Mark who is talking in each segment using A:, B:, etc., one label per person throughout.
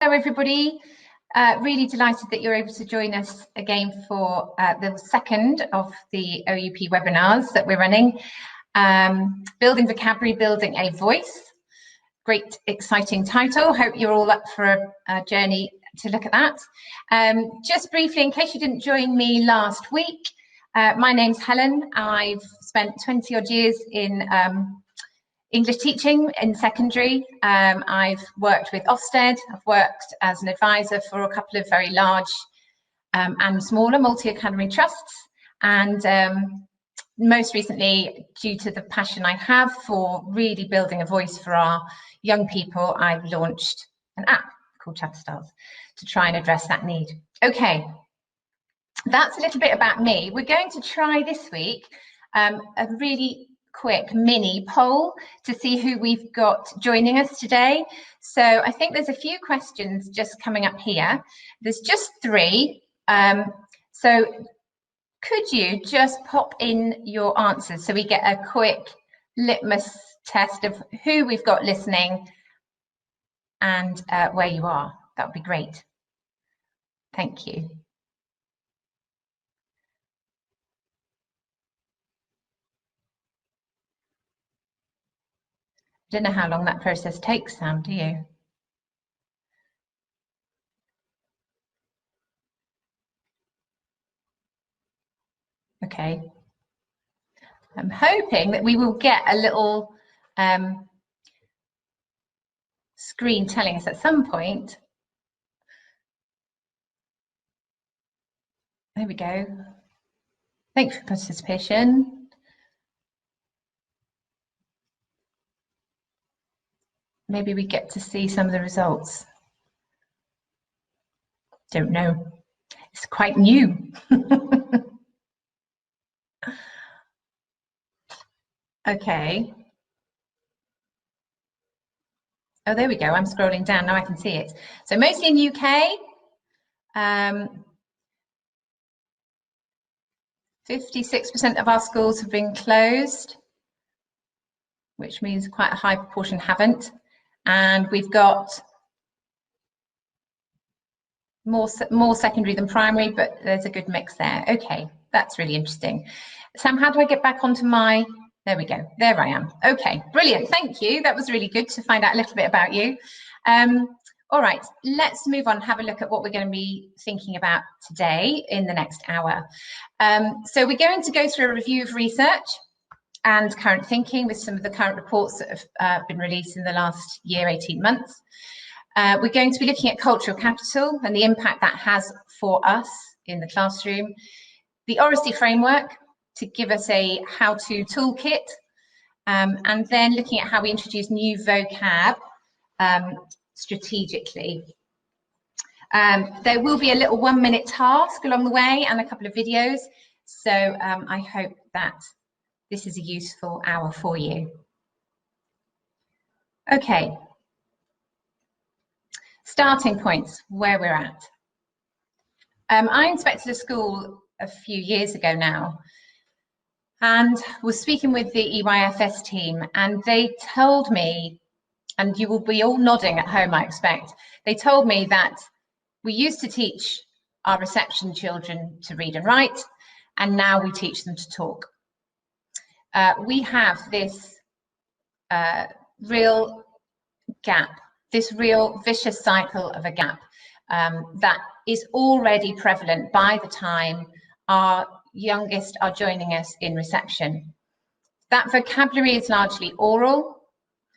A: Hello everybody, really delighted that you're able to join us again for the second of the OUP webinars that we're running. Building vocabulary, building a voice. Great, exciting title. Hope you're all up for a journey to look at that. Just briefly, in case you didn't join me last week, my name's Helen. I've spent 20 odd years in English teaching in secondary. I've worked with Ofsted. I've worked as an advisor for a couple of very large and smaller multi-academy trusts. And most recently, due to the passion I have for really building a voice for our young people, I've launched an app called Chatterstars to try and address that need. Okay, that's a little bit about me. We're going to try this week a really quick mini poll to see who we've got joining us today. So I think there's a few questions just coming up here. There's just 3. So could you just pop in your answers so we get a quick litmus test of who we've got listening and where you are? That would be great. Thank you. I don't know how long that process takes, Sam, do you? Okay. I'm hoping that we will get a little screen telling us at some point. There we go. Thanks for participation. Maybe we get to see some of the results. Don't know. It's quite new. Okay. Oh, there we go. I'm scrolling down. Now I can see it. So mostly in UK. 56% of our schools have been closed, which means quite a high proportion haven't. And we've got more secondary than primary, but there's a good mix there. Okay, that's really interesting. Sam, how do I get back onto my, there we go, there I am. Okay, brilliant, thank you. That was really good to find out a little bit about you. All right, let's move on, have a look at what we're going to be thinking about today in the next hour. So we're going to go through a review of research and current thinking with some of the current reports that have been released in the last year, 18 months. We're going to be looking at cultural capital and the impact that has for us in the classroom. The Oracy framework to give us a how-to toolkit, and then looking at how we introduce new vocab strategically. There will be a little 1-minute task along the way and a couple of videos. So I hope that this is a useful hour for you. Okay. Starting points, where we're at. I inspected a school a few years ago now and was speaking with the EYFS team, and they told me, and you will be all nodding at home, I expect, they told me that we used to teach our reception children to read and write, and now we teach them to talk. We have this real gap, this real vicious cycle of a gap that is already prevalent by the time our youngest are joining us in reception. That vocabulary is largely oral,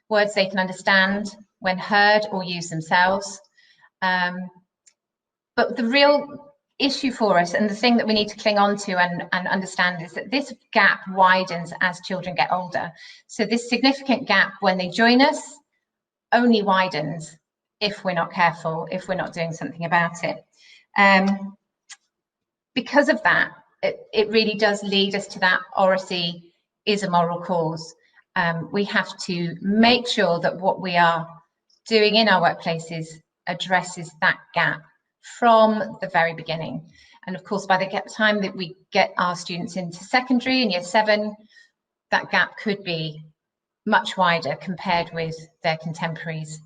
A: words they can understand when heard or use themselves. But the real issue for us, and the thing that we need to cling on to and understand, is that this gap widens as children get older. So this significant gap when they join us only widens if we're not careful, if we're not doing something about it. Because of that, it really does lead us to that oracy is a moral cause. We have to make sure that what we are doing in our workplaces addresses that gap from the very beginning. And of course, by the time that we get our students into secondary in year 7, that gap could be much wider compared with their contemporaries.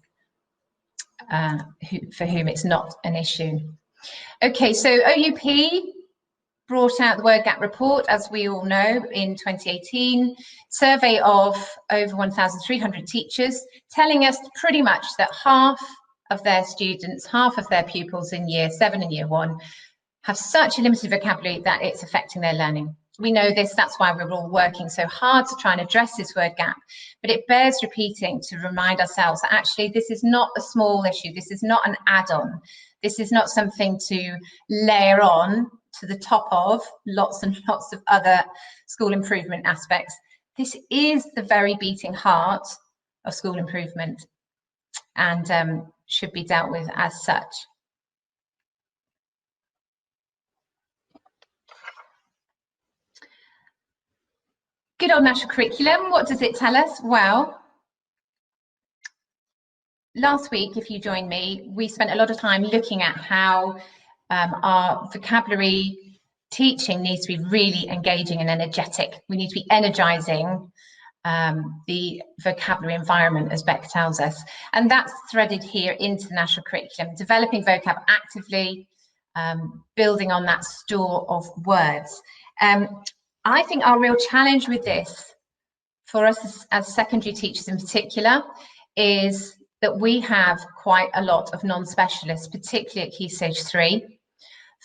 A: for whom it's not an issue. Okay, so OUP brought out the word gap report, as we all know, in 2018, survey of over 1,300 teachers, telling us pretty much that half of their students, half of their pupils in year 7 and year 1 have such a limited vocabulary that it's affecting their learning. We know this, that's why we're all working so hard to try and address this word gap, but it bears repeating to remind ourselves that actually this is not a small issue, this is not an add-on, this is not something to layer on to the top of lots and lots of other school improvement aspects. This is the very beating heart of school improvement and should be dealt with as such. Good old national curriculum, what does it tell us? Well, last week, if you joined me, we spent a lot of time looking at how our vocabulary teaching needs to be really engaging and energetic. We need to be energizing the vocabulary environment, as Beck tells us. And that's threaded here into the national curriculum, developing vocab actively, building on that store of words. I think our real challenge with this, for us as secondary teachers in particular, is that we have quite a lot of non-specialists, particularly at Key Stage 3,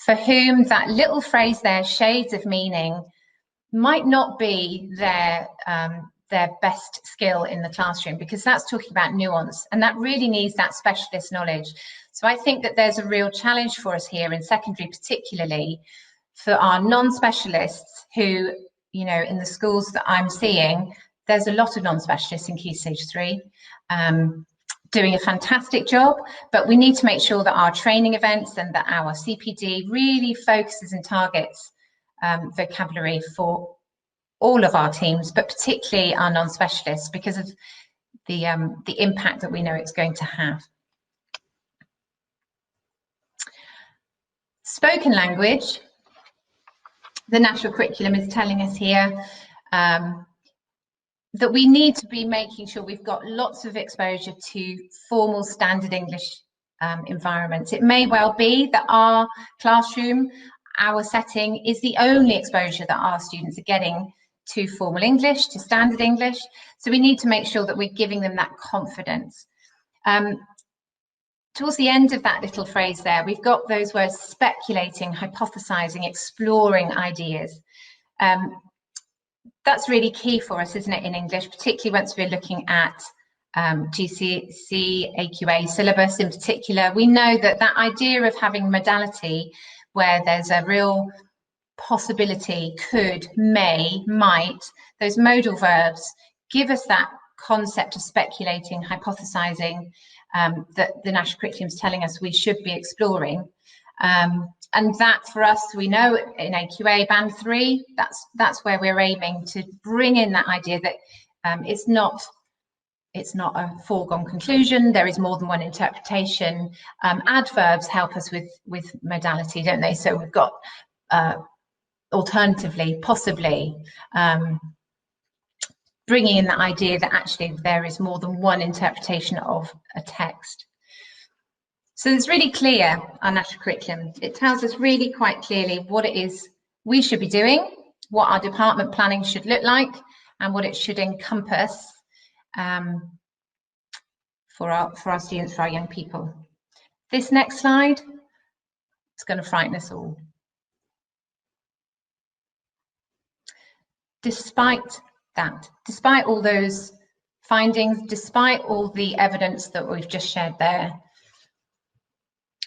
A: for whom that little phrase there, shades of meaning, might not be their best skill in the classroom, because that's talking about nuance, and that really needs that specialist knowledge. So I think that there's a real challenge for us here in secondary, particularly for our non-specialists who, you know, in the schools that I'm seeing, there's a lot of non-specialists in Key Stage 3 doing a fantastic job, but we need to make sure that our training events and that our CPD really focuses and targets vocabulary for all of our teams, but particularly our non-specialists, because of the impact that we know it's going to have. Spoken language, the national curriculum is telling us here that we need to be making sure we've got lots of exposure to formal standard English environments. It may well be that our classroom, our setting, is the only exposure that our students are getting to formal English, to standard English. So we need to make sure that we're giving them that confidence. Towards the end of that little phrase there, we've got those words speculating, hypothesizing, exploring ideas. That's really key for us, isn't it, in English, particularly once we're looking at GCSE, AQA syllabus in particular. We know that that idea of having modality where there's a real possibility, could, may, might, those modal verbs give us that concept of speculating, hypothesizing, that the national curriculum is telling us we should be exploring. And that for us, we know in AQA band 3, that's where we're aiming to bring in that idea that it's not a foregone conclusion. There is more than one interpretation. Adverbs help us with modality, don't they? So we've got alternatively, possibly, bringing in the idea that actually there is more than one interpretation of a text. So it's really clear, our national curriculum. It tells us really quite clearly what it is we should be doing, what our department planning should look like, and what it should encompass for our students, for our young people. This next slide is going to frighten us all. Despite that, despite all those findings, despite all the evidence that we've just shared there,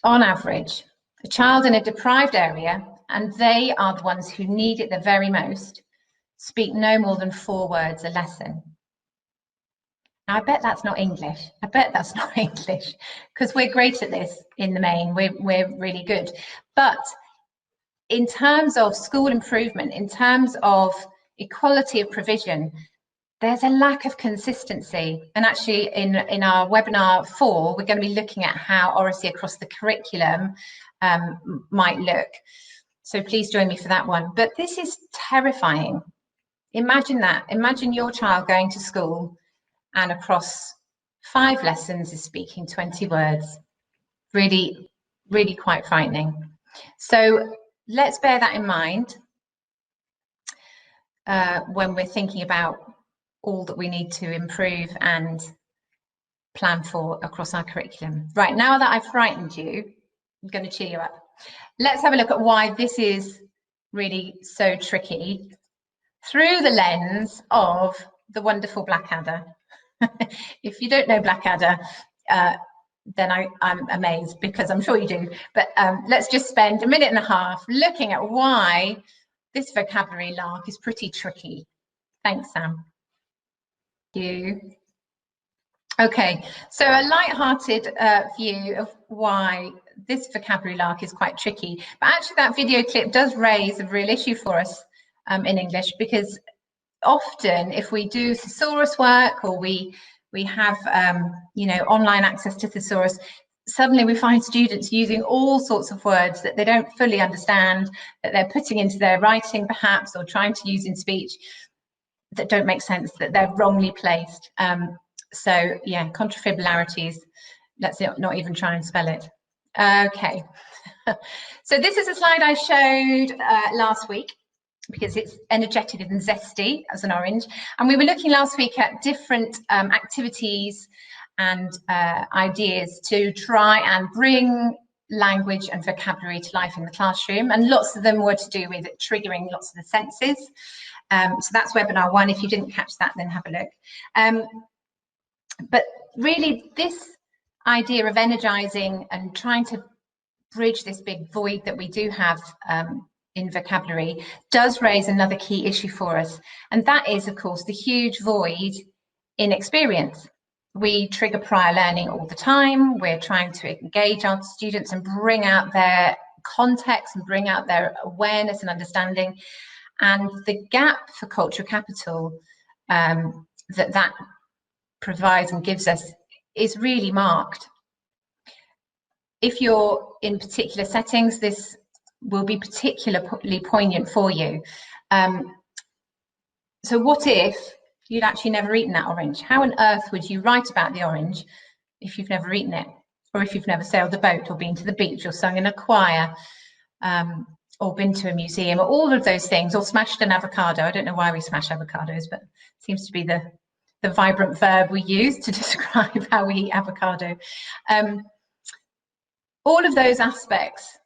A: on average, a child in a deprived area, and they are the ones who need it the very most, speak no more than 4 words a lesson. Now, I bet that's not English. I bet that's not English, because we're great at this in the main. We're really good. But in terms of school improvement, in terms of equality of provision, there's a lack of consistency. And actually in our webinar 4, we're going to be looking at how oracy across the curriculum might look. So please join me for that one. But this is terrifying. Imagine that. Imagine your child going to school and across 5 lessons is speaking 20 words. Really, really quite frightening. So let's bear that in mind when we're thinking about all that we need to improve and plan for across our curriculum. Right, now that I've frightened you, I'm going to cheer you up. Let's have a look at why this is really so tricky through the lens of the wonderful Blackadder. If you don't know Blackadder, then I'm amazed, because I'm sure you do. But let's just spend a minute and a half looking at why this vocabulary lark is pretty tricky. Thanks, Sam. Thank you. Okay, so a light-hearted view of why this vocabulary lark is quite tricky. But actually that video clip does raise a real issue for us in English, because often if we do thesaurus work, or we have you know, online access to thesaurus, suddenly we find students using all sorts of words that they don't fully understand, that they're putting into their writing perhaps, or trying to use in speech, that don't make sense, that they're wrongly placed. So yeah, contrafibularities, let's not even try and spell it. Okay, so this is a slide I showed last week, because it's energetic and zesty as an orange. And we were looking last week at different activities and ideas to try and bring language and vocabulary to life in the classroom. And lots of them were to do with triggering lots of the senses. So that's webinar 1. If you didn't catch that, then have a look. But really, this idea of energizing and trying to bridge this big void that we do have in vocabulary does raise another key issue for us. And that is, of course, the huge void in experience. We trigger prior learning all the time. We're trying to engage our students and bring out their context and bring out their awareness and understanding. And the gap for cultural capital that provides and gives us is really marked. If you're in particular settings, this will be particularly poignant for you. So what if you'd actually never eaten that orange? How on earth would you write about the orange if you've never eaten it? Or if you've never sailed a boat, or been to the beach, or sung in a choir, or been to a museum, or all of those things, or smashed an avocado. I don't know why we smash avocados, but it seems to be the vibrant verb we use to describe how we eat avocado. All of those aspects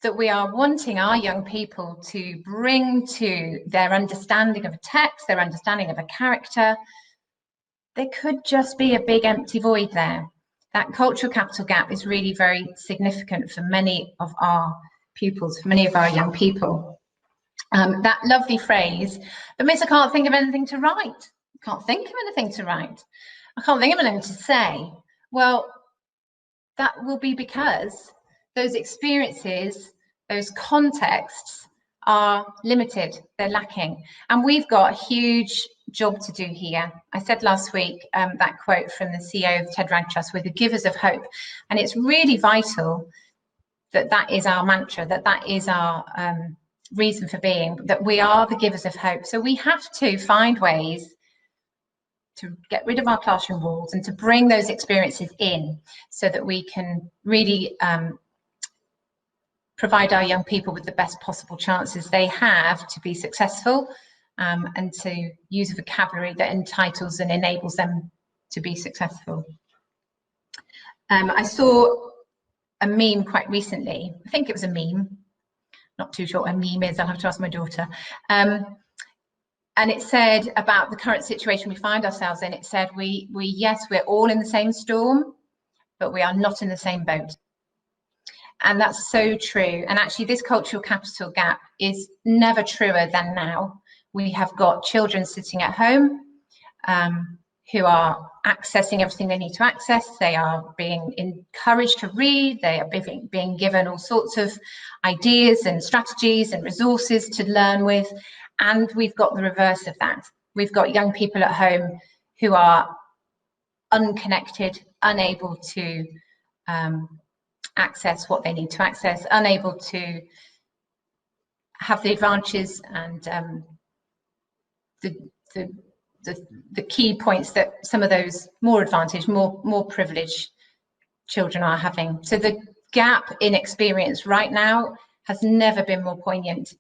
A: that we are wanting our young people to bring to their understanding of a text, their understanding of a character, there could just be a big empty void there. That cultural capital gap is really very significant for many of our pupils, for many of our young people. That lovely phrase, but Miss, I can't think of anything to write. I can't think of anything to write. I can't think of anything to say. Well, that will be because those experiences, those contexts are limited, they're lacking. And we've got a huge job to do here. I said last week that quote from the CEO of TED Rag Trust, "We're the givers of hope." And it's really vital that that is our mantra, that that is our reason for being, that we are the givers of hope. So we have to find ways to get rid of our classroom walls and to bring those experiences in, so that we can really provide our young people with the best possible chances they have to be successful, and to use a vocabulary that entitles and enables them to be successful. I saw a meme quite recently. I think it was a meme. Not too sure what a meme is. I'll have to ask my daughter. And it said about the current situation we find ourselves in. It said, yes, we're all in the same storm, but we are not in the same boat. And that's so true. And actually, this cultural capital gap is never truer than now. We have got children sitting at home who are accessing everything they need to access. They are being encouraged to read. They are being given all sorts of ideas and strategies and resources to learn with. And we've got the reverse of that. We've got young people at home who are unconnected, unable to access what they need to access, unable to have the advantages and the the key points that some of those more advantaged, more privileged children are having. So the gap in experience right now has never been more poignant.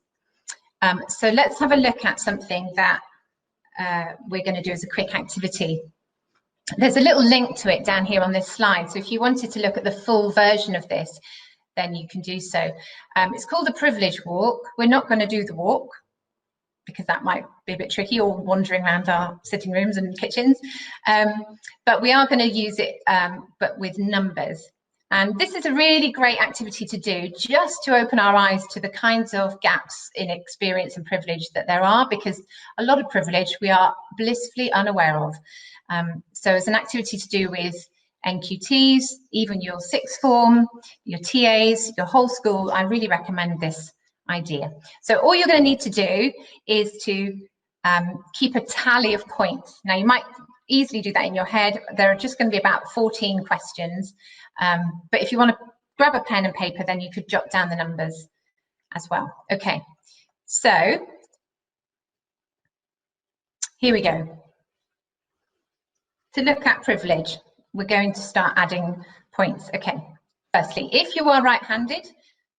A: So let's have a look at something that we're going to do as a quick activity. There's a little link to it down here on this slide. So if you wanted to look at the full version of this, then you can do so. It's called a privilege walk. We're not going to do the walk because that might be a bit tricky, or wandering around our sitting rooms and kitchens. But we are going to use it, but with numbers. And this is a really great activity to do, just to open our eyes to the kinds of gaps in experience and privilege that there are, because a lot of privilege we are blissfully unaware of. So as an activity to do with NQTs, even your sixth form, your TAs, your whole school, I really recommend this idea. So all you're going to need to do is to keep a tally of points. Now you might easily do that in your head. There are just going to be about 14 questions, but if you want to grab a pen and paper, then you could jot down the numbers as well. Okay, so here we go. To look at privilege, we're going to start adding points. Okay, firstly, if you are right-handed,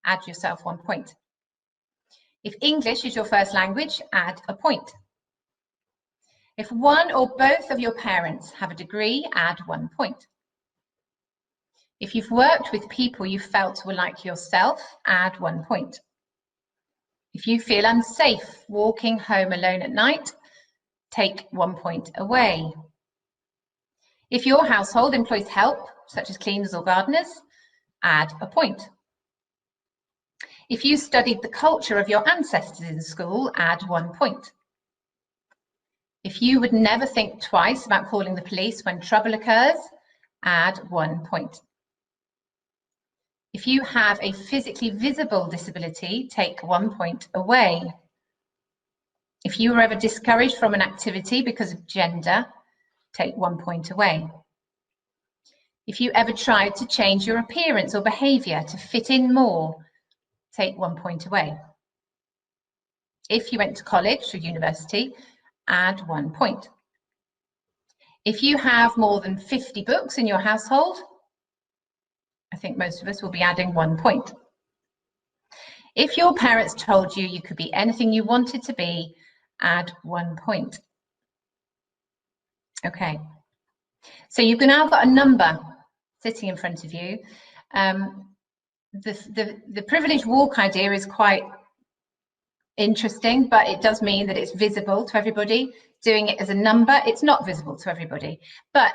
A: add yourself 1 point. If English is your first language, add a point. If one or both of your parents have a degree, add 1 point. If you've worked with people you felt were like yourself, add 1 point. If you feel unsafe walking home alone at night, take 1 point away. If your household employs help, such as cleaners or gardeners, add a point. If you studied the culture of your ancestors in school, add 1 point. If you would never think twice about calling the police when trouble occurs, add 1 point. If you have a physically visible disability, take 1 point away. If you were ever discouraged from an activity because of gender, take 1 point away. If you ever tried to change your appearance or behaviour to fit in more, take 1 point away. If you went to college or university, add 1 point. If you have more than 50 books in your household, I think most of us will be adding 1 point. If your parents told you you could be anything you wanted to be, add 1 point. Okay, so you've now got a number sitting in front of you. The privilege walk idea is quite interesting, but it does mean that it's visible to everybody. Doing it as a number, it's not visible to everybody, but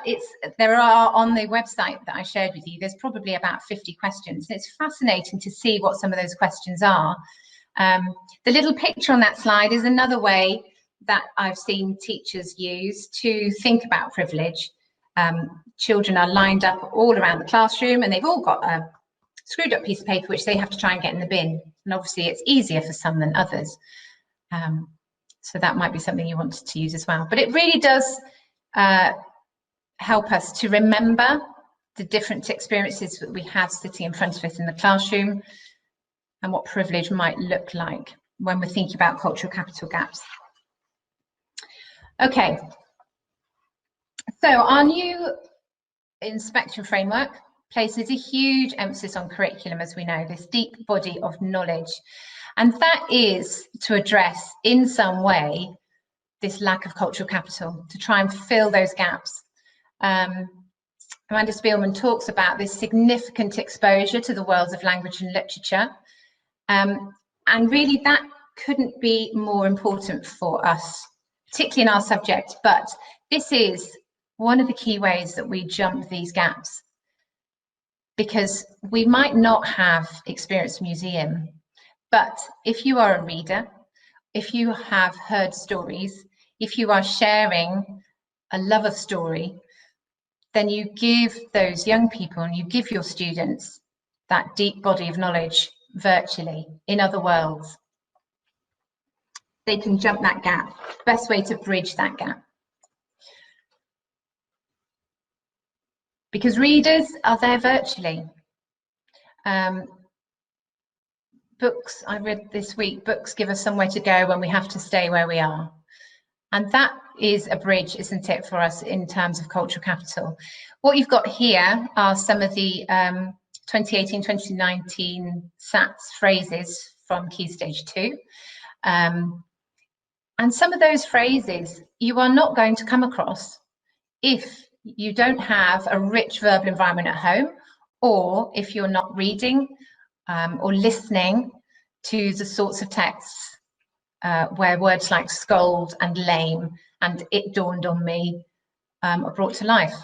A: there are, on the website that I shared with you, there's probably about 50 questions. It's fascinating to see what some of those questions are. The little picture on that slide is another way that I've seen teachers use to think about privilege. Children are lined up all around the classroom and they've all got a screwed up piece of paper which they have to try and get in the bin. And obviously it's easier for some than others. So that might be something you wanted to use as well. But it really does help us to remember the different experiences that we have sitting in front of us in the classroom and what privilege might look like when we're thinking about cultural capital gaps. Okay, so our new inspection framework places a huge emphasis on curriculum, as we know, this deep body of knowledge. And that is to address in some way this lack of cultural capital, to try and fill those gaps. Amanda Spielman talks about this significant exposure to the worlds of language and literature. And really that couldn't be more important for us, particularly in our subject, but this is one of the key ways that we jump these gaps. Because we might not have experienced museum, but if you are a reader, if you have heard stories, if you are sharing a love of story, then you give those young people and you give your students that deep body of knowledge virtually in other worlds. They can jump that gap. Best way to bridge that gap. Because readers are there virtually. Books, I read this week, books give us somewhere to go when we have to stay where we are. And that is a bridge, isn't it, for us in terms of cultural capital. What you've got here are some of the 2018-2019 SATs phrases from Key Stage 2. And some of those phrases you are not going to come across if you don't have a rich verbal environment at home, or if you're not reading or listening to the sorts of texts where words like scold and lame and it dawned on me are brought to life.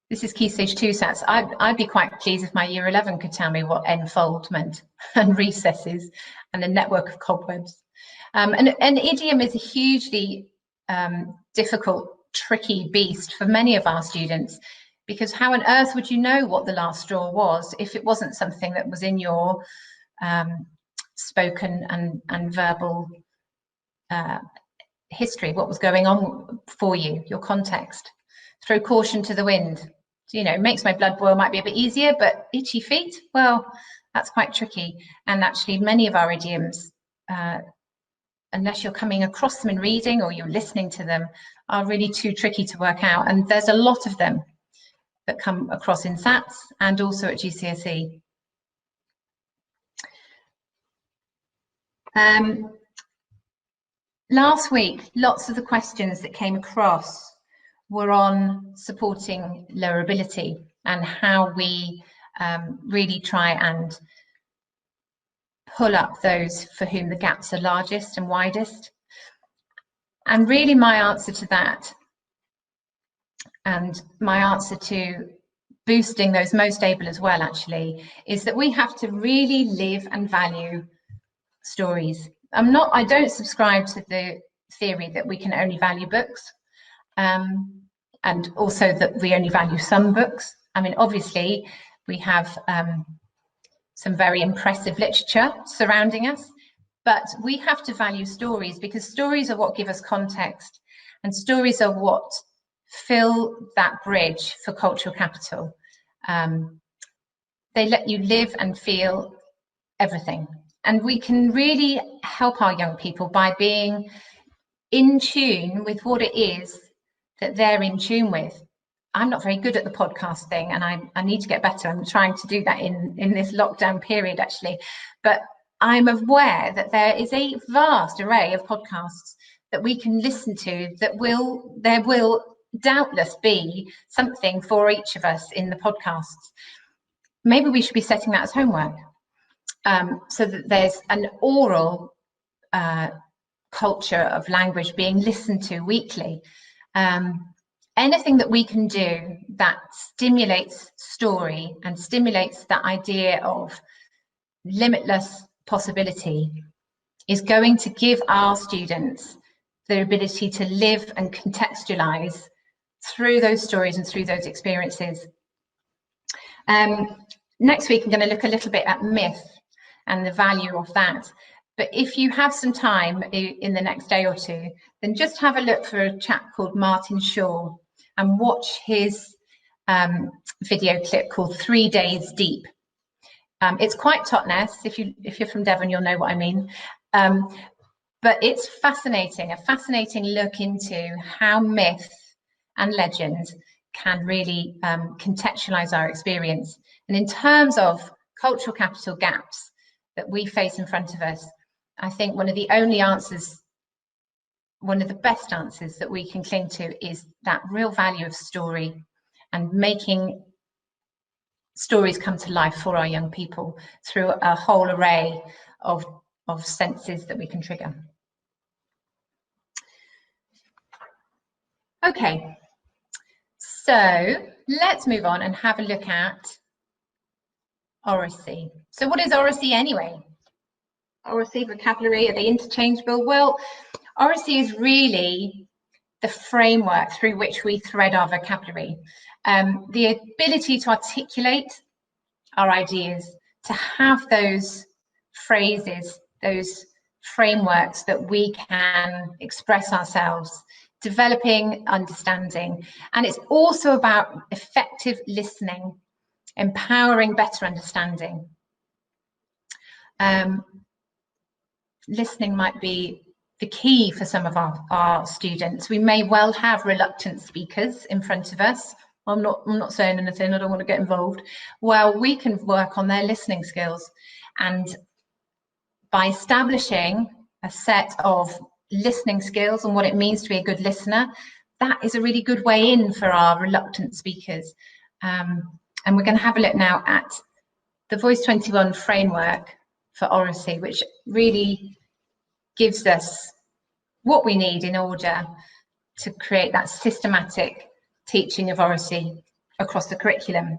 A: This is Key Stage 2 SATs. I'd be quite pleased if my Year 11 could tell me what enfold meant, and recesses, and a network of cobwebs. An idiom is a hugely difficult, tricky beast for many of our students, because how on earth would you know what the last straw was if it wasn't something that was in your spoken and verbal history, what was going on for you, your context. Throw caution to the wind. You know, makes my blood boil might be a bit easier, but itchy feet, well, that's quite tricky. And actually many of our idioms, unless you're coming across them in reading or you're listening to them, are really too tricky to work out. And there's a lot of them that come across in SATs and also at GCSE. Last week, lots of the questions that came across were on supporting lower ability and how we really try and pull up those for whom the gaps are largest and widest. And really my answer to that, and my answer to boosting those most able as well, actually, is that we have to really live and value stories. I don't subscribe to the theory that we can only value books, and also that we only value some books. I mean, obviously, we have some very impressive literature surrounding us, but we have to value stories, because stories are what give us context, and stories are what fill that bridge for cultural capital. They let you live and feel everything. And we can really help our young people by being in tune with what it is that they're in tune with. I'm not very good at the podcast thing, and I need to get better. I'm trying to do that in this lockdown period, actually. But I'm aware that there is a vast array of podcasts that we can listen to that there will doubtless be something for each of us in the podcasts. Maybe we should be setting that as homework, so that there's an oral culture of language being listened to weekly. Anything that we can do that stimulates story and stimulates that idea of limitless possibility is going to give our students the ability to live and contextualize through those stories and through those experiences. Next week, I'm going to look a little bit at myth and the value of that. But if you have some time in the next day or two, then just have a look for a chap called Martin Shaw and watch his video clip called 3 Days Deep. It's quite Totnes. If you're from Devon, you'll know what I mean. But it's fascinating, a fascinating look into how myth and legend can really contextualize our experience. And in terms of cultural capital gaps that we face in front of us, I think one of the best answers that we can cling to is that real value of story and making stories come to life for our young people through a whole array of senses that we can trigger. Okay, so let's move on and have a look at oracy. So what is oracy anyway? Oracy, vocabulary, are they interchangeable? Well, oracy is really the framework through which we thread our vocabulary. The ability to articulate our ideas, to have those phrases, those frameworks that we can express ourselves, developing understanding. And it's also about effective listening, empowering better understanding. Listening might be the key for some of our students. We may well have reluctant speakers in front of us. I'm not saying anything, I don't want to get involved. Well, we can work on their listening skills, and by establishing a set of listening skills and what it means to be a good listener, that is a really good way in for our reluctant speakers. And we're going to have a look now at the Voice 21 framework for oracy, which really gives us what we need in order to create that systematic teaching of oracy across the curriculum.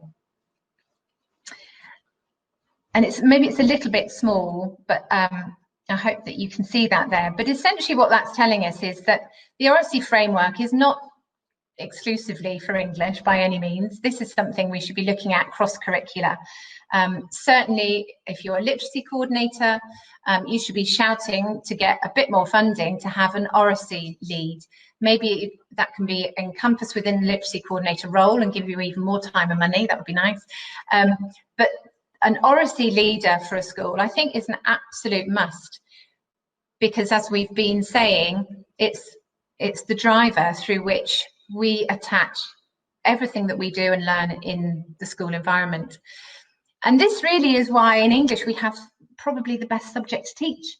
A: And maybe it's a little bit small, but I hope that you can see that there. But essentially what that's telling us is that the oracy framework is not exclusively for English by any means. This is something we should be looking at cross-curricular. Certainly, if you're a literacy coordinator, you should be shouting to get a bit more funding to have an oracy lead. Maybe that can be encompassed within the literacy coordinator role and give you even more time and money. That would be nice. But an oracy leader for a school, I think, is an absolute must, because as we've been saying, it's the driver through which we attach everything that we do and learn in the school environment. And this really is why in English we have probably the best subject to teach.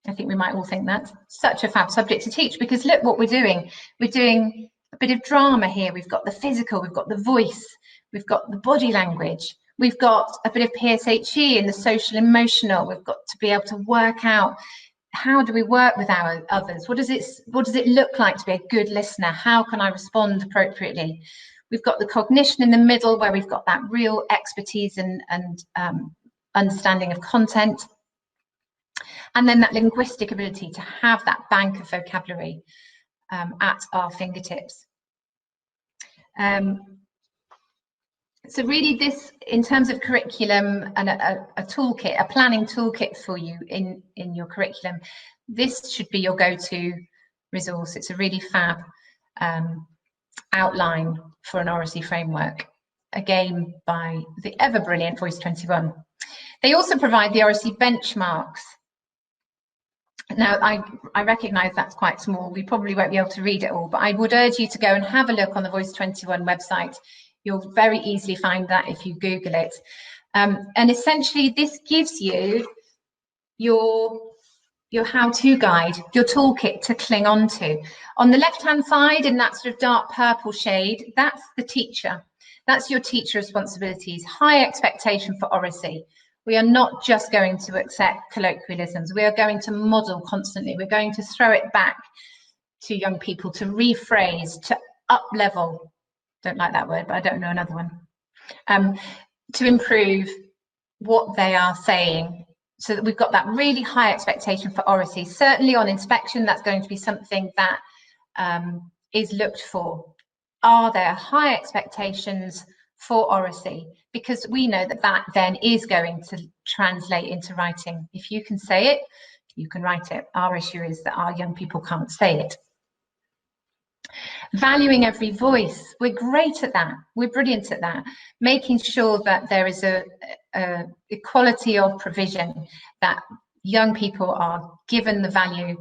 A: I think we might all think that. Such a fab subject to teach, because look what we're doing. We're doing a bit of drama here. We've got the physical, we've got the voice, we've got the body language, we've got a bit of PSHE in the social emotional. We've got to be able to work out, how do we work with our others? What does it look like to be a good listener? How can I respond appropriately? We've got the cognition in the middle, where we've got that real expertise and understanding of content. And then that linguistic ability to have that bank of vocabulary at our fingertips. So really this, in terms of curriculum and a toolkit, a planning toolkit for you in your curriculum, this should be your go-to resource. It's a really fab outline for an oracy framework, again by the ever brilliant Voice 21. They also provide the oracy benchmarks. Now, I recognise that's quite small. We probably won't be able to read it all, but I would urge you to go and have a look on the Voice 21 website. You'll very easily find that if you Google it. And essentially, this gives you your how-to guide, your toolkit to cling on to. On the left-hand side, in that sort of dark purple shade, that's the teacher. That's your teacher responsibilities. High expectation for oracy. We are not just going to accept colloquialisms. We are going to model constantly. We're going to throw it back to young people, to rephrase, to up-level. Don't like that word, but I don't know another one. To improve what they are saying, so that we've got that really high expectation for oracy. Certainly on inspection, that's going to be something that is looked for. Are there high expectations for oracy? Because we know that that then is going to translate into writing. If you can say it, you can write it. Our issue is that our young people can't say it. Valuing every voice, we're great at that, we're brilliant at that. Making sure that there is a equality of provision, that young people are given the value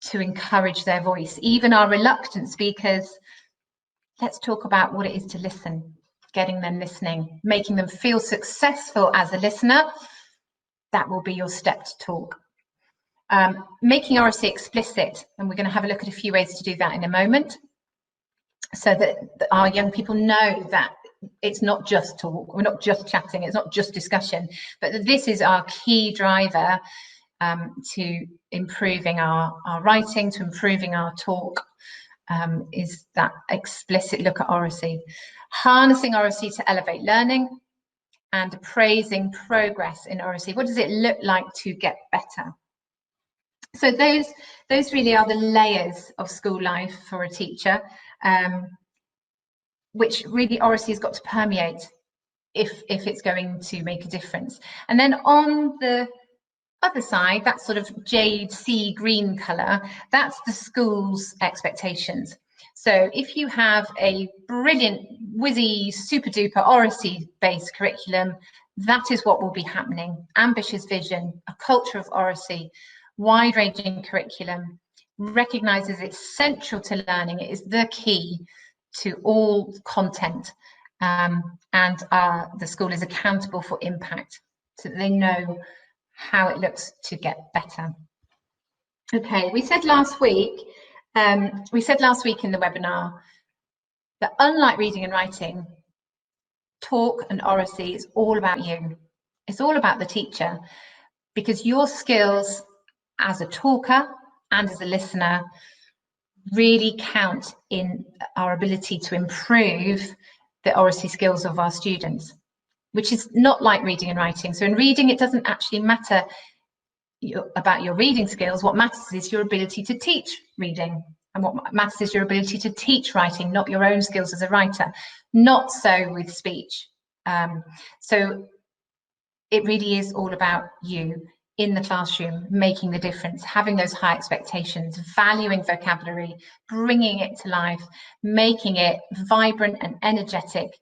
A: to encourage their voice. Even our reluctant speakers, let's talk about what it is to listen, getting them listening, making them feel successful as a listener. That will be your step to talk. Making oracy explicit, and we're going to have a look at a few ways to do that in a moment, so that our young people know that it's not just talk, we're not just chatting, it's not just discussion, but that this is our key driver to improving our writing, to improving our talk, is that explicit look at oracy. Harnessing oracy to elevate learning and appraising progress in oracy. What does it look like to get better? So those really are the layers of school life for a teacher, which really oracy has got to permeate if it's going to make a difference. And then on the other side, that sort of jade sea green colour, that's the school's expectations. So if you have a brilliant, whizzy, super duper oracy based curriculum, that is what will be happening. Ambitious vision, a culture of oracy wide-ranging curriculum, recognises it's central to learning. It is the key to all content, and the school is accountable for impact, so that they know how it looks to get better. Okay, we said last week in the webinar that unlike reading and writing, talk and oracy is all about you. It's all about the teacher, because your skills as a talker and as a listener really count in our ability to improve the oracy skills of our students, which is not like reading and writing. So in reading, it doesn't actually matter about your reading skills. What matters is your ability to teach reading, and what matters is your ability to teach writing, not your own skills as a writer. Not so with speech. So it really is all about you in the classroom, making the difference, having those high expectations, valuing vocabulary, bringing it to life, making it vibrant and energetic,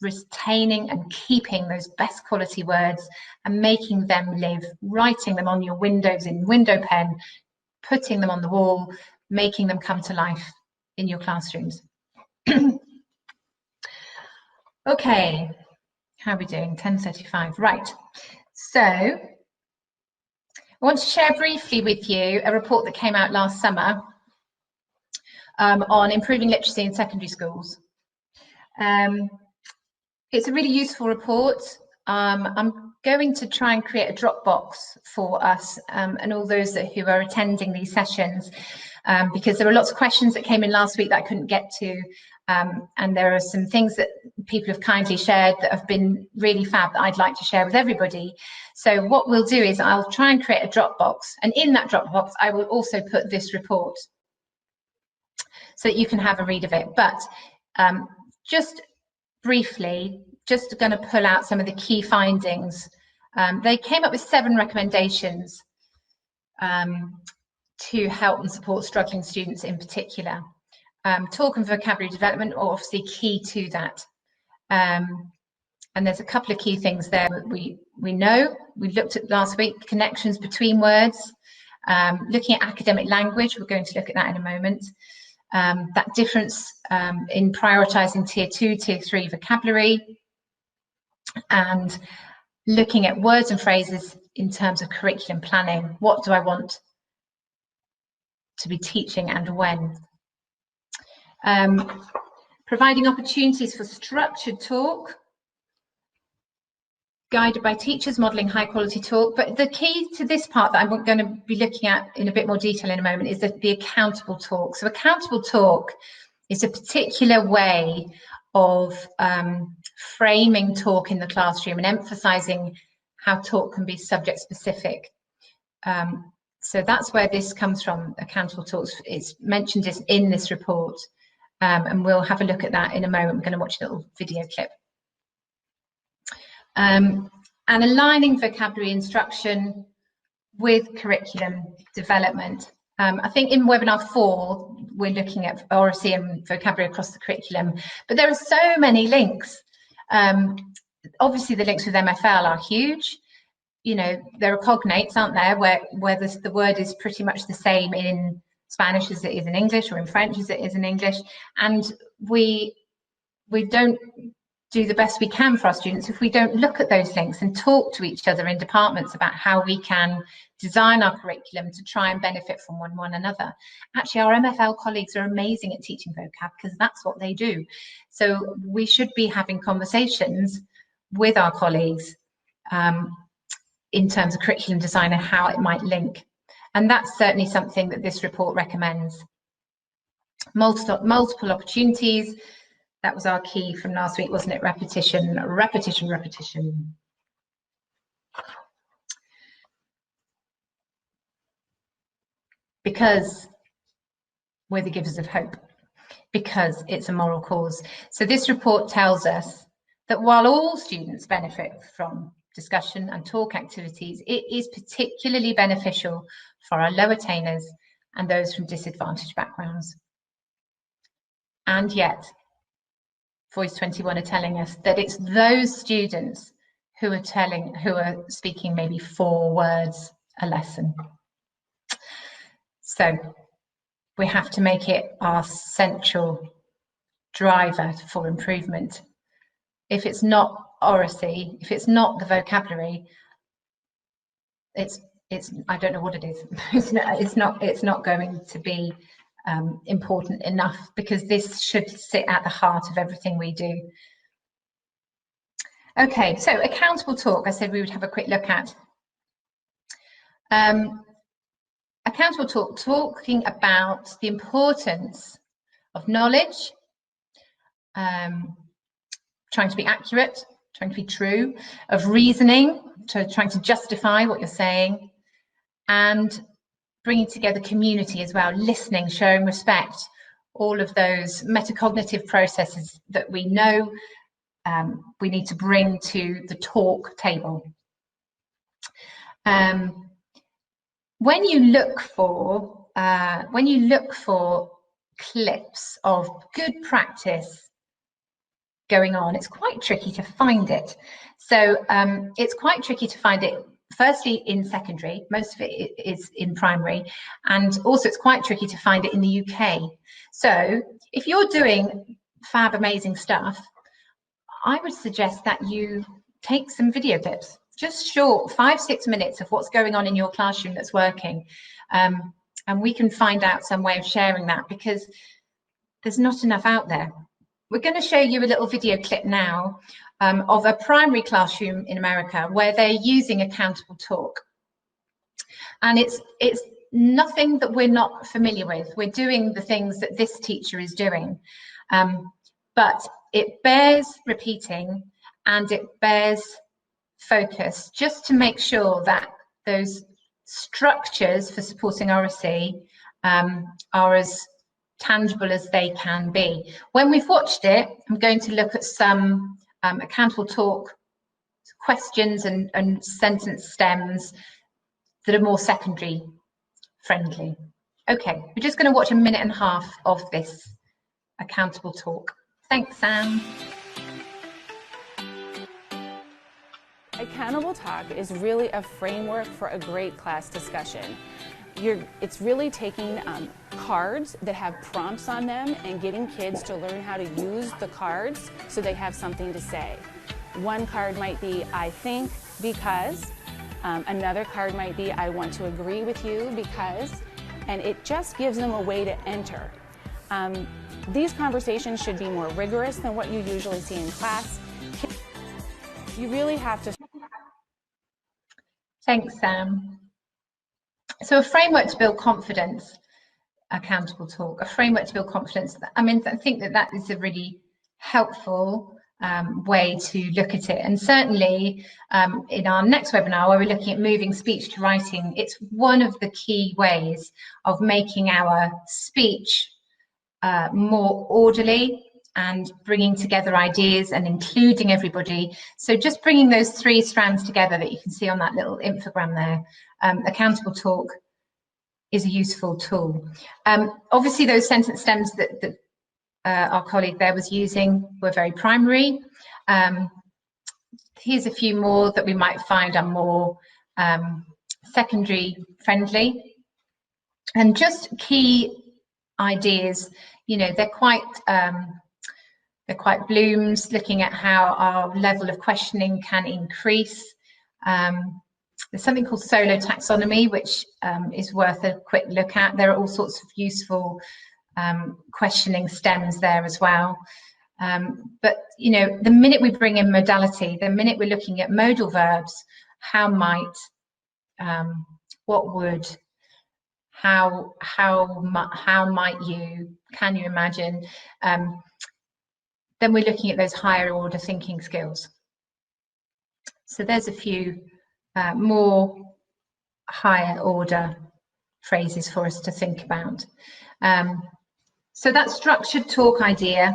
A: retaining and keeping those best quality words and making them live, writing them on your windows in window pen, putting them on the wall, making them come to life in your classrooms. Okay, how are we doing? 10:35, right. So I want to share briefly with you a report that came out last summer on improving literacy in secondary schools. It's a really useful report. I'm going to try and create a Dropbox for us and all those who are attending these sessions, because there were lots of questions that came in last week that I couldn't get to, and there are some things that people have kindly shared that have been really fab that I'd like to share with everybody. So what we'll do is I'll try and create a Dropbox, and in that Dropbox I will also put this report so that you can have a read of it. But just briefly, just going to pull out some of the key findings. They came up with 7 recommendations to help and support struggling students in particular. Talk and vocabulary development are obviously key to that. And there's a couple of key things there that we know. We looked at last week, connections between words, looking at academic language. We're going to look at that in a moment. That difference in prioritising tier 2, tier 3 vocabulary, and looking at words and phrases in terms of curriculum planning. What do I want to be teaching and when? Providing opportunities for structured talk, guided by teachers, modelling high quality talk. But the key to this part that I'm going to be looking at in a bit more detail in a moment is the accountable talk. So accountable talk is a particular way of framing talk in the classroom and emphasising how talk can be subject specific. So that's where this comes from, accountable talks. It's mentioned in this report, and we'll have a look at that in a moment. We're going to watch a little video clip. And aligning vocabulary instruction with curriculum development. I think in webinar 4, we're looking at oracy and vocabulary across the curriculum, but there are so many links. Obviously the links with MFL are huge. You know, there are cognates, aren't there, where the word is pretty much the same in Spanish as it is in English, or in French as it is in English. And we don't do the best we can for our students if we don't look at those links and talk to each other in departments about how we can design our curriculum to try and benefit from one another. Actually, our MFL colleagues are amazing at teaching vocab because that's what they do. So we should be having conversations with our colleagues in terms of curriculum design and how it might link. And that's certainly something that this report recommends. Multiple opportunities. That was our key from last week, wasn't it? Repetition, repetition, repetition. Because we're the givers of hope, because it's a moral cause. So this report tells us that while all students benefit from discussion and talk activities, it is particularly beneficial for our low attainers and those from disadvantaged backgrounds. And yet, Voice 21 are telling us that it's those students who are speaking maybe 4 words a lesson. So we have to make it our central driver for improvement. If it's not oracy, if it's not the vocabulary, it's I don't know what it is. It's not going to be important enough, because this should sit at the heart of everything we do. Okay, so accountable talk, I said we would have a quick look at. Accountable talk, talking about the importance of knowledge, trying to be accurate, trying to be true, of reasoning, trying to justify what you're saying, and bringing together community as well, listening, showing respect, all of those metacognitive processes that we know we need to bring to the talk table. When you look for clips of good practice going on, it's quite tricky to find it. So it's quite tricky to find it, firstly in secondary, most of it is in primary, and also it's quite tricky to find it in the UK. So if you're doing fab, amazing stuff, I would suggest that you take some video clips, just short 5-6 minutes of what's going on in your classroom that's working. And we can find out some way of sharing that, because there's not enough out there. We're going to show you a little video clip now of a primary classroom in America where they're using accountable talk. And it's nothing that we're not familiar with. We're doing the things that this teacher is doing. But it bears repeating, and it bears focus, just to make sure that those structures for supporting oracy are as tangible as they can be. When we've watched it, I'm going to look at some accountable talk questions and sentence stems that are more secondary friendly. Okay, we're just going to watch 1.5 minutes of this accountable talk. Thanks, Sam.
B: Accountable talk is really a framework for a great class discussion. It's really taking cards that have prompts on them and getting kids to learn how to use the cards so they have something to say. One card might be, I think, because. Another card might be, I want to agree with you because. And it just gives them a way to enter. These conversations should be more rigorous than what you usually see in class. You really have to.
A: Thanks, Sam. So a framework to build confidence, accountable talk, a framework to build confidence. I mean, I think that is a really helpful way to look at it. And certainly in our next webinar, where we're looking at moving speech to writing, it's one of the key ways of making our speech more orderly and bringing together ideas and including everybody. So just bringing those 3 strands together that you can see on that little infogram there, accountable talk is a useful tool. Obviously, those sentence stems that our colleague there was using were very primary. Here's a few more that we might find are more secondary friendly. And just key ideas, you know, they're quite Bloom's, looking at how our level of questioning can increase. There's something called solo taxonomy, which is worth a quick look at. There are all sorts of useful questioning stems there as well. But, you know, the minute we bring in modality, the minute we're looking at modal verbs, how might, what would, how might you, can you imagine, then we're looking at those higher order thinking skills. So there's a few more higher order phrases for us to think about. So that structured talk idea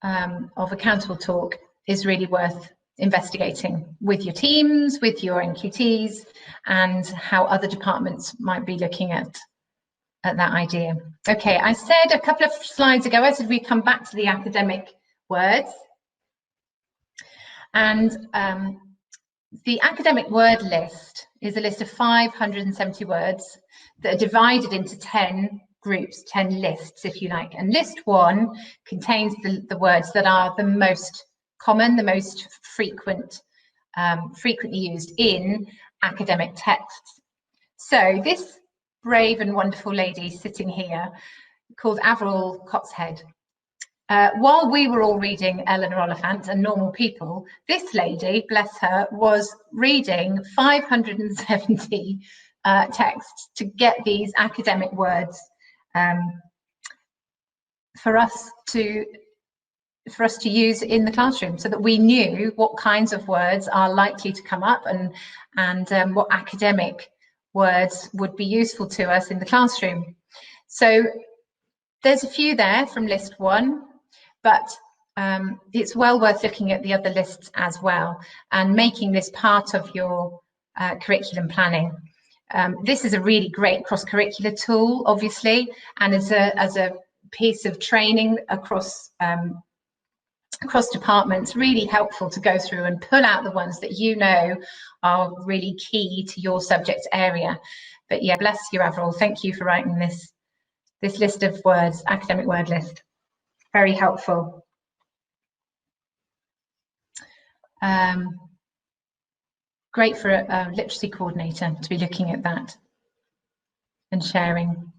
A: of accountable talk is really worth investigating with your teams, with your NQTs, and how other departments might be looking at that idea. Okay, I said a couple of slides ago, I said we'd come back to the academic words. And the academic word list is a list of 570 words that are divided into 10 groups, 10 lists, if you like. And list 1 contains the words that are the most common, the most frequently used in academic texts. So this brave and wonderful lady sitting here, called Avril Cotshead, while we were all reading Eleanor Oliphant and Normal People, this lady, bless her, was reading 570 texts to get these academic words for us to use in the classroom, so that we knew what kinds of words are likely to come up and what academic words would be useful to us in the classroom. So there's a few there from list 1, but it's well worth looking at the other lists as well and making this part of your curriculum planning. This is a really great cross-curricular tool, obviously, and as a piece of training across departments, really helpful to go through and pull out the ones that you know are really key to your subject area. But yeah, bless you, Avril. Thank you for writing this list of words, academic word list. Very helpful. Great for a literacy coordinator to be looking at that and sharing.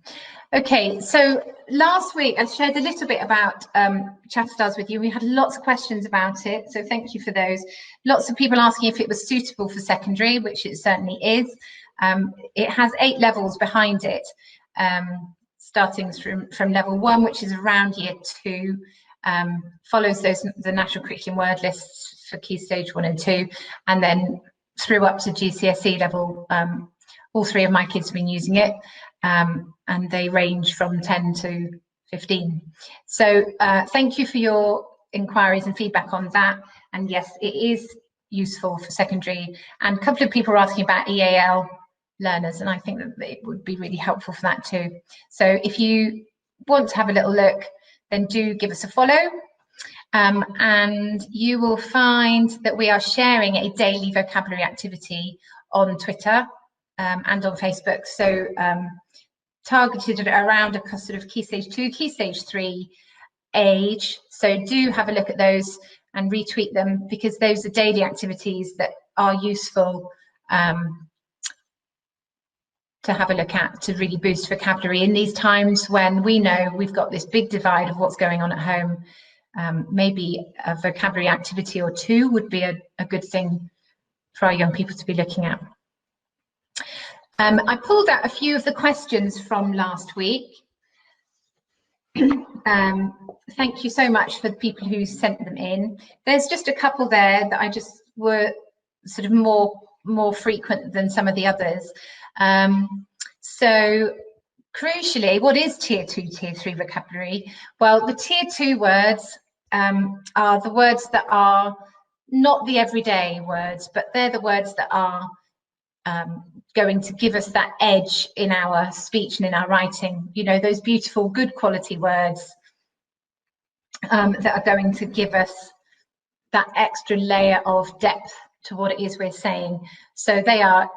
A: Okay, so last week I shared a little bit about Chatterstars with you. We had lots of questions about it, so thank you for those. Lots of people asking if it was suitable for secondary, which it certainly is. It has 8 levels behind it, starting from level 1, which is around year 2, follows the national curriculum word lists for key stage 1 and 2, and then through up to GCSE level. All 3 of my kids have been using it, and they range from 10 to 15. So thank you for your inquiries and feedback on that. And yes, it is useful for secondary. And a couple of people are asking about EAL learners, and I think that it would be really helpful for that too. So if you want to have a little look, then do give us a follow. And you will find that we are sharing a daily vocabulary activity on Twitter and on Facebook. So targeted around a sort of key stage 2, key stage 3 age. So do have a look at those and retweet them, because those are daily activities that are useful to have a look at, to really boost vocabulary in these times when we know we've got this big divide of what's going on at home. Maybe a vocabulary activity or 2 would be a good thing for our young people to be looking at. I pulled out a few of the questions from last week. Thank you so much for the people who sent them in. There's just a couple there that I just were sort of more frequent than some of the others. So crucially, what is tier 2, tier 3 vocabulary? Well, the tier 2 words are the words that are not the everyday words, but they're the words that are going to give us that edge in our speech and in our writing. You know, those beautiful, good quality words that are going to give us that extra layer of depth to what it is we're saying. So they are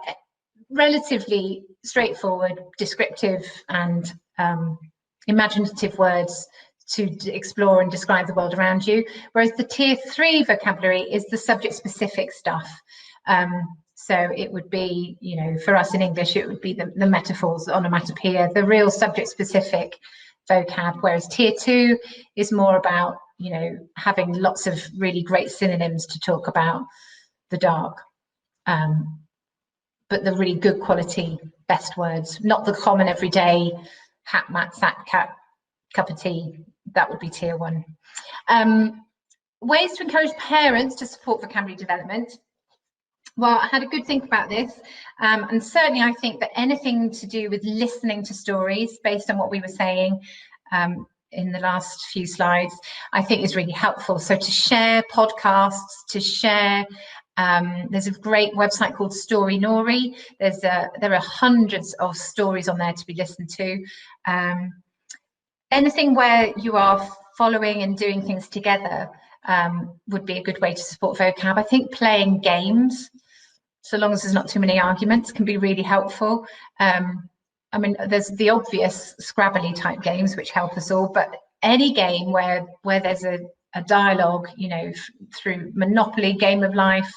A: relatively straightforward, descriptive and imaginative words to explore and describe the world around you, whereas the tier 3 vocabulary is the subject specific stuff. So it would be, you know, for us in English, it would be the metaphors, onomatopoeia, the real subject specific vocab, whereas tier 2 is more about, you know, having lots of really great synonyms to talk about the dark, but the really good quality best words, not the common everyday hat, mat, sack, cat, cup of tea. That would be tier 1. Ways to encourage parents to support vocabulary development. Well, I had a good think about this, and certainly I think that anything to do with listening to stories, based on what we were saying in the last few slides, I think is really helpful. So to share podcasts, to share, there's a great website called Story Nori. There are hundreds of stories on there to be listened to. Anything where you are following and doing things together would be a good way to support vocab. I think playing games so long as there's not too many arguments, can be really helpful. I mean, there's the obvious Scrabbly type games which help us all, but any game where there's a dialogue, you know, through Monopoly, Game of Life,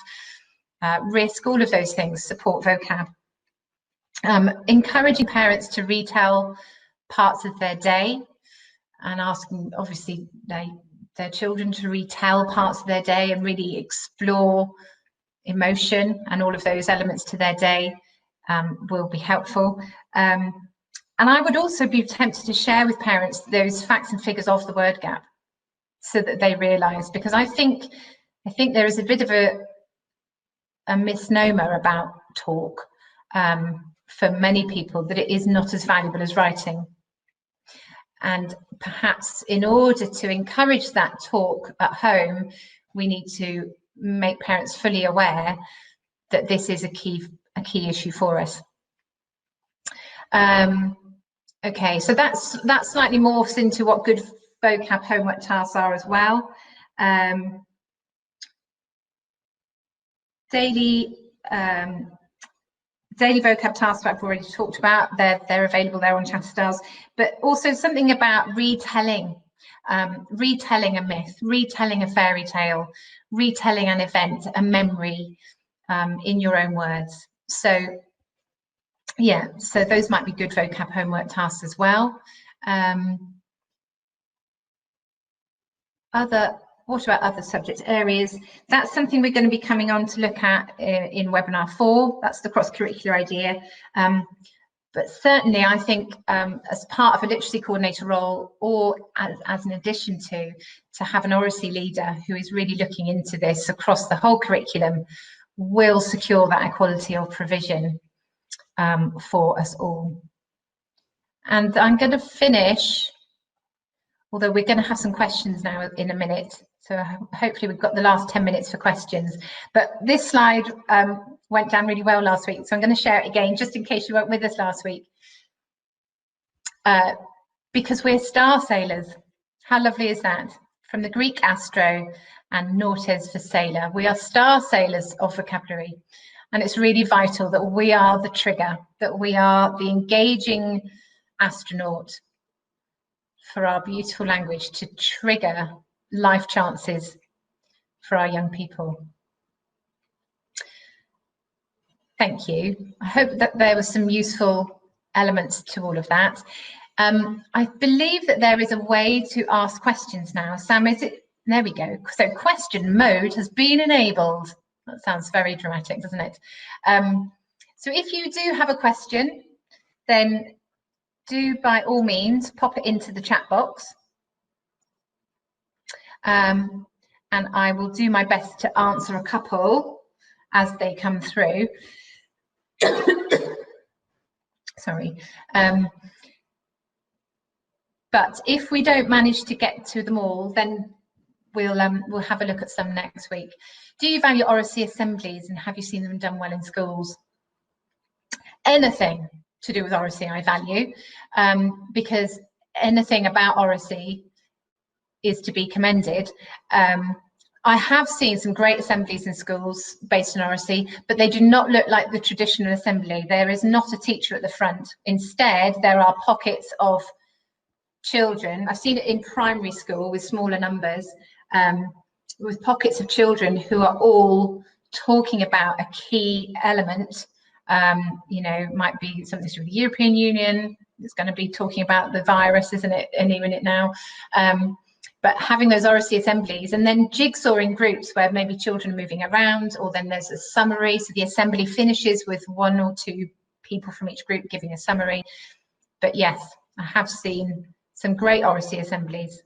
A: Risk, all of those things support vocab. Encouraging parents to retell parts of their day and asking, obviously, their children to retell parts of their day and really explore emotion and all of those elements to their day will be helpful. And I would also be tempted to share with parents those facts and figures of the word gap so that they realise, because I think there is a bit of a misnomer about talk for many people, that it is not as valuable as writing. And perhaps in order to encourage that talk at home, we need to make parents fully aware that this is a key issue for us. Okay, so that slightly morphs into what good vocab homework tasks are as well. Daily vocab tasks I've already talked about. They're available there on Chatterstars, but also something about retelling, retelling a myth, retelling a fairy tale, retelling an event, a memory, in your own words. So yeah, so those might be good vocab homework tasks as well. What about other subject areas? That's something we're going to be coming on to look at in webinar 4. That's the cross-curricular idea. But certainly, I think as part of a literacy coordinator role, or as an addition to have an oracy leader who is really looking into this across the whole curriculum, will secure that equality of provision for us all. And I'm going to finish, although we're going to have some questions now in a minute. So hopefully we've got the last 10 minutes for questions. But this slide went down really well last week, so I'm going to share it again, just in case you weren't with us last week. Because we're star sailors. How lovely is that? From the Greek astro and nautes for sailor. We are star sailors of vocabulary. And it's really vital that we are the trigger, that we are the engaging astronaut for our beautiful language to trigger life chances for our young people. Thank you. I hope that there were some useful elements to all of that. I believe that there is a way to ask questions now. Sam, is it? There we go. So question mode has been enabled. That sounds very dramatic, doesn't it? So if you do have a question, then do by all means pop it into the chat box. And I will do my best to answer a couple as they come through. Sorry. But if we don't manage to get to them all, then we'll have a look at some next week. Do you value oracy assemblies, and have you seen them done well in schools? Anything to do with oracy I value, because anything about oracy is to be commended. I have seen some great assemblies in schools based on oracy, but they do not look like the traditional assembly. There is not a teacher at the front. Instead, there are pockets of children. I've seen it in primary school with smaller numbers, with pockets of children who are all talking about a key element. You know, might be something to do with the European Union. It's going to be talking about the virus, isn't it, any minute now? But having those oracy assemblies, and then jigsawing groups where maybe children are moving around, or then there's a summary. So the assembly finishes with 1 or 2 people from each group giving a summary. But yes, I have seen some great oracy assemblies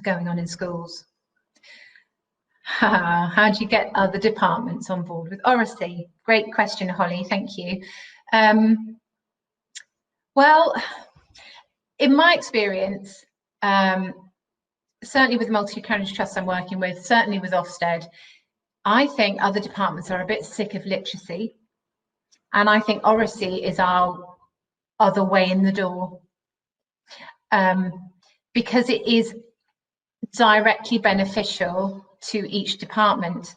A: going on in schools. How do you get other departments on board with oracy? Great question, Holly, thank you. Well, in my experience, certainly with multi-currency trusts I'm working with, certainly with Ofsted, I think other departments are a bit sick of literacy, and I think oracy is our other way in the door, because it is directly beneficial to each department.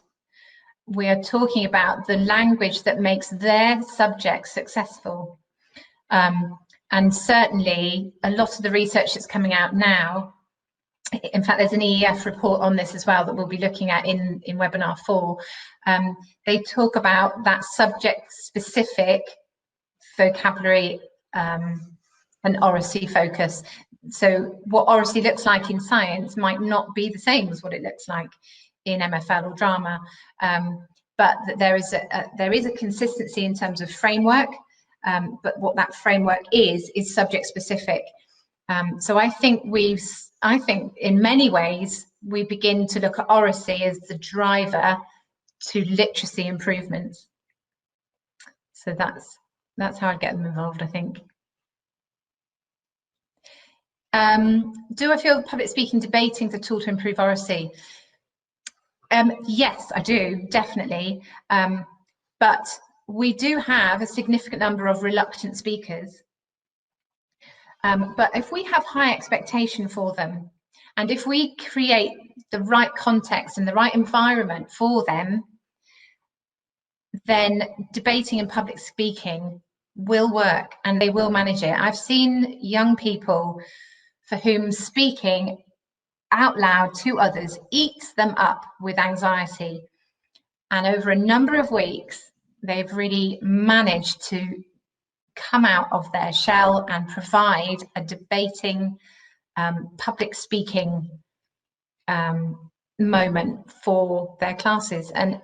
A: we are talking about the language that makes their subject successful. And certainly a lot of the research that's coming out now, in fact, there's an EEF report on this as well that we'll be looking at in webinar 4. They talk about that subject-specific vocabulary and oracy focus. So what oracy looks like in science might not be the same as what it looks like in MFL or drama, but there is a consistency in terms of framework. But what that framework is subject specific. So I think in many ways we begin to look at oracy as the driver to literacy improvements. So that's how I get them involved, I think. Do I feel public speaking debating is a tool to improve oracy? Yes, I do, definitely. But we do have a significant number of reluctant speakers. But if we have high expectation for them, and if we create the right context and the right environment for them, then debating and public speaking will work and they will manage it. I've seen young people for whom speaking out loud to others eats them up with anxiety. And over a number of weeks, they've really managed to come out of their shell and provide a debating, public speaking moment for their classes. And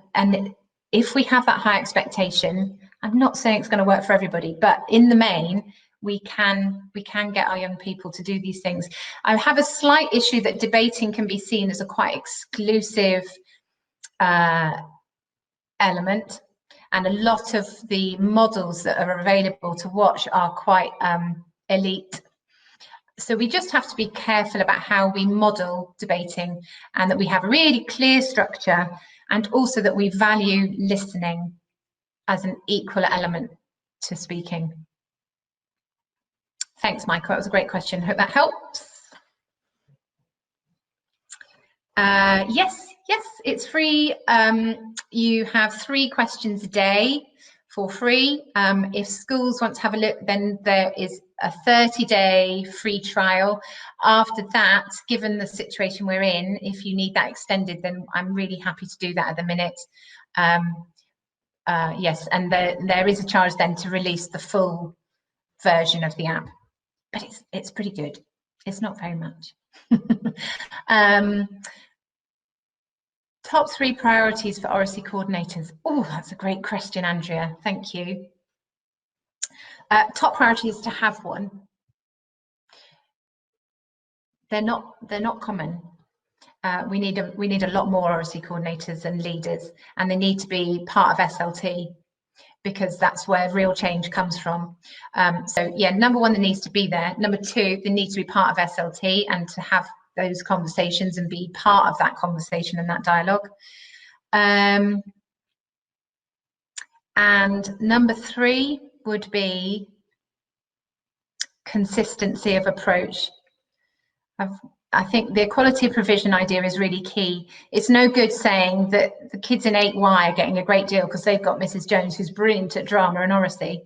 A: if we have that high expectation, I'm not saying it's going to work for everybody, but in the main, we can get our young people to do these things. I have a slight issue that debating can be seen as a quite exclusive element, and a lot of the models that are available to watch are quite elite. So we just have to be careful about how we model debating, and that we have a really clear structure, and also that we value listening as an equal element to speaking. Thanks, Michael. That was a great question. Hope that helps. Yes, it's free. You have 3 questions a day for free. If schools want to have a look, then there is a 30-day free trial. After that, given the situation we're in, if you need that extended, then I'm really happy to do that at the minute. Yes, and there is a charge then to release the full version of the app, but it's pretty good. It's not very much. Top 3 priorities for oracy coordinators. Oh, that's a great question, Andrea. Thank you. Top priority is to have one. They're not common. We need a lot more oracy coordinators and leaders, and they need to be part of SLT, because that's where real change comes from. So yeah, number 1, there needs to be there. Number 2, they need to be part of SLT and to have those conversations and be part of that conversation and that dialogue. And number 3 would be consistency of approach. I think the equality of provision idea is really key. It's no good saying that the kids in 8Y are getting a great deal because they've got Mrs. Jones, who's brilliant at drama and oracy,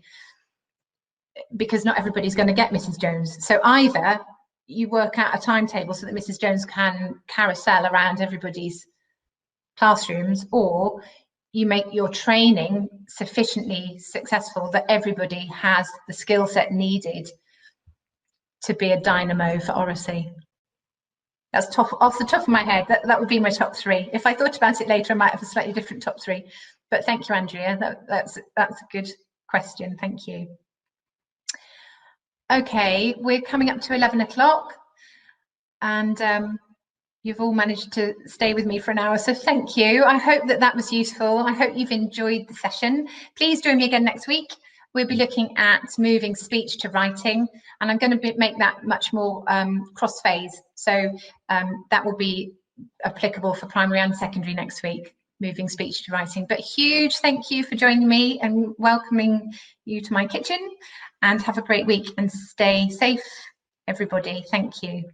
A: because not everybody's going to get Mrs. Jones. So either you work out a timetable so that Mrs. Jones can carousel around everybody's classrooms, or you make your training sufficiently successful that everybody has the skill set needed to be a dynamo for oracy. That's off the top of my head. That would be my top 3. If I thought about it later, I might have a slightly different top 3. But thank you, Andrea. That's a good question. Thank you. Okay, we're coming up to 11 o'clock, and you've all managed to stay with me for an hour, so thank you. I hope that was useful. I hope you've enjoyed the session. Please join me again next week. We'll be looking at moving speech to writing, and I'm going to make that much more cross-phase. So that will be applicable for primary and secondary next week, moving speech to writing. But huge thank you for joining me and welcoming you to my kitchen, and have a great week and stay safe, everybody. Thank you.